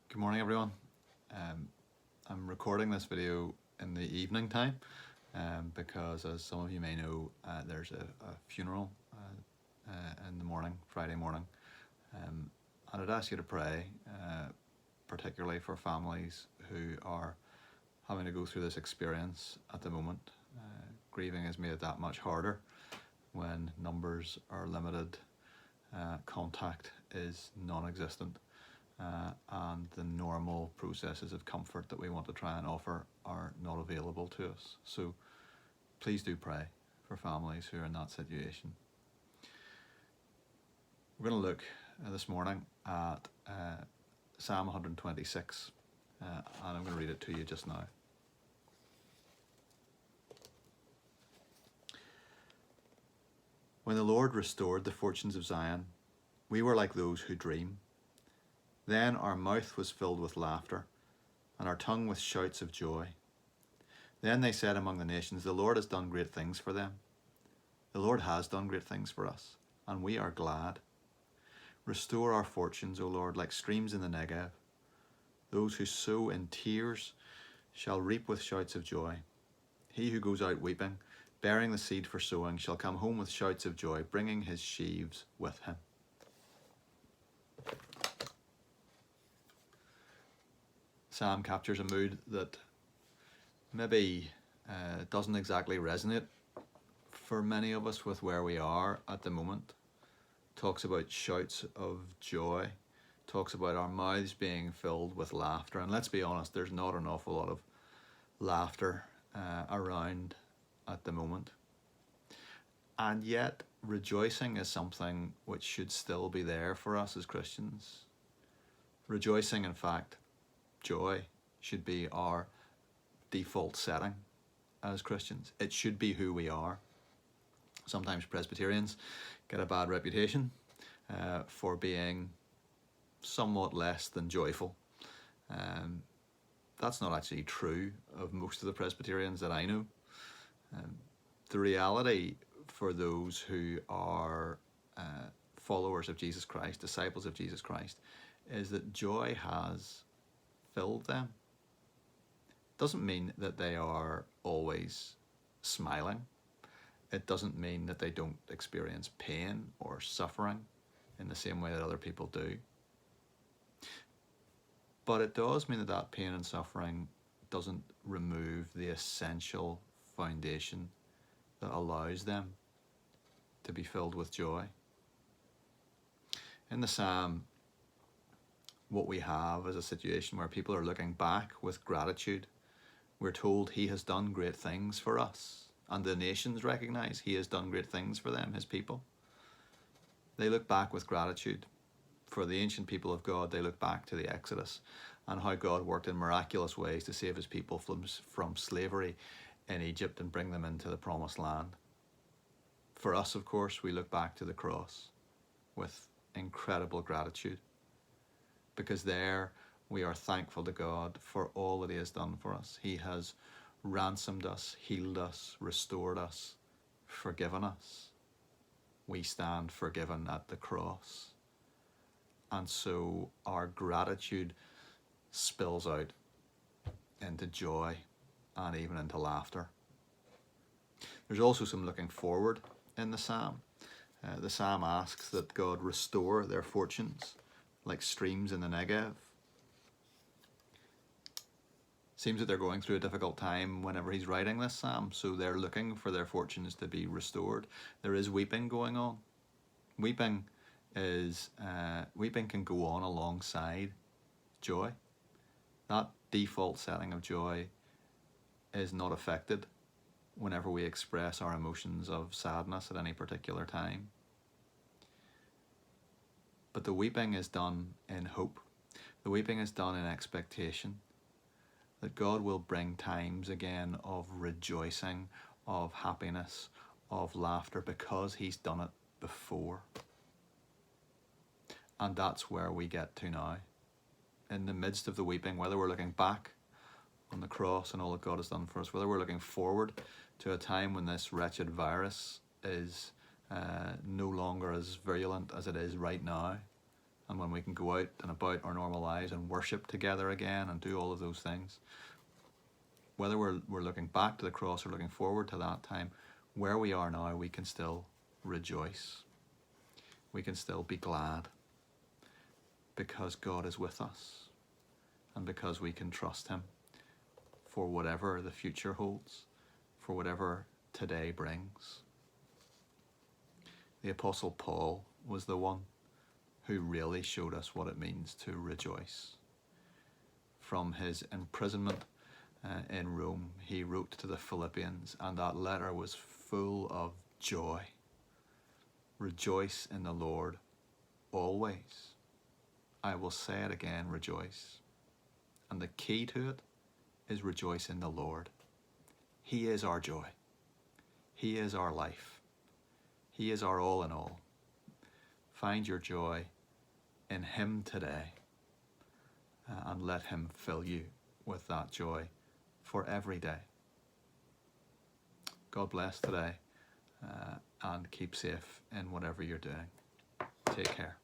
Good morning, everyone. Um, I'm recording this video in the evening time because, as some of you may know, there's a funeral in the morning, Friday morning. And I'd ask you to pray, particularly for families who are having to go through this experience at the moment. Grieving is made that much harder when numbers are limited, contact is non-existent. And the normal processes of comfort that we want to try and offer are not available to us. So please do pray for families who are in that situation. We're going to look this morning at Psalm 126, and I'm going to read it to you just now. When the Lord restored the fortunes of Zion, we were like those who dream. Then our mouth was filled with laughter, and our tongue with shouts of joy. Then they said among the nations, the Lord has done great things for them. The Lord has done great things for us, and we are glad. Restore our fortunes, O Lord, like streams in the Negev. Those who sow in tears shall reap with shouts of joy. He who goes out weeping, bearing the seed for sowing, shall come home with shouts of joy, bringing his sheaves with him. Psalm captures a mood that maybe doesn't exactly resonate for many of us with where we are at the moment. Talks about shouts of joy, talks about our mouths being filled with laughter. And let's be honest, there's not an awful lot of laughter around at the moment. And yet, rejoicing is something which should still be there for us as Christians. Rejoicing, in fact, joy should be our default setting as Christians. It should be who we are. Sometimes Presbyterians get a bad reputation for being somewhat less than joyful. That's not actually true of most of the Presbyterians that I know. The reality for those who are followers of Jesus Christ, disciples of Jesus Christ, is that joy has filled them. Doesn't mean that they are always smiling. It doesn't mean that they don't experience pain or suffering in the same way that other people do. But it does mean that that pain and suffering doesn't remove the essential foundation that allows them to be filled with joy. In the psalm, what we have is a situation where people are looking back with gratitude. We're told he has done great things for us, and the nations recognize he has done great things for them, his people. They look back with gratitude. For the ancient people of God, they look back to the Exodus and how God worked in miraculous ways to save his people from slavery in Egypt and bring them into the promised land. For us, of course, we look back to the cross with incredible gratitude, because there we are thankful to God for all that he has done for us. He has ransomed us, healed us, restored us, forgiven us. We stand forgiven at the cross. And so our gratitude spills out into joy and even into laughter. There's also some looking forward in the psalm. The psalm asks that God restore their fortunes like streams in the Negev. Seems that they're going through a difficult time whenever he's writing this psalm, so they're looking for their fortunes to be restored. There is weeping going on. Weeping can go on alongside joy. That default setting of joy is not affected whenever we express our emotions of sadness at any particular time. But the weeping is done in hope. The weeping is done in expectation that God will bring times again of rejoicing, of happiness, of laughter, because he's done it before. And that's where we get to now. In the midst of the weeping, whether we're looking back on the cross and all that God has done for us, whether we're looking forward to a time when this wretched virus is no longer as virulent as it is right now, and when we can go out and about our normal lives and worship together again and do all of those things, whether we're looking back to the cross or looking forward to that time, where we are now, we can still rejoice. We can still be glad because God is with us and because we can trust him for whatever the future holds, for whatever today brings. The Apostle Paul was the one who really showed us what it means to rejoice. From his imprisonment in Rome, he wrote to the Philippians, and that letter was full of joy. Rejoice in the Lord always. I will say it again, rejoice. And the key to it is rejoice in the Lord. He is our joy. He is our life. He is our all in all. Find your joy in him today, and let him fill you with that joy for every day. God bless today, and keep safe in whatever you're doing. Take care.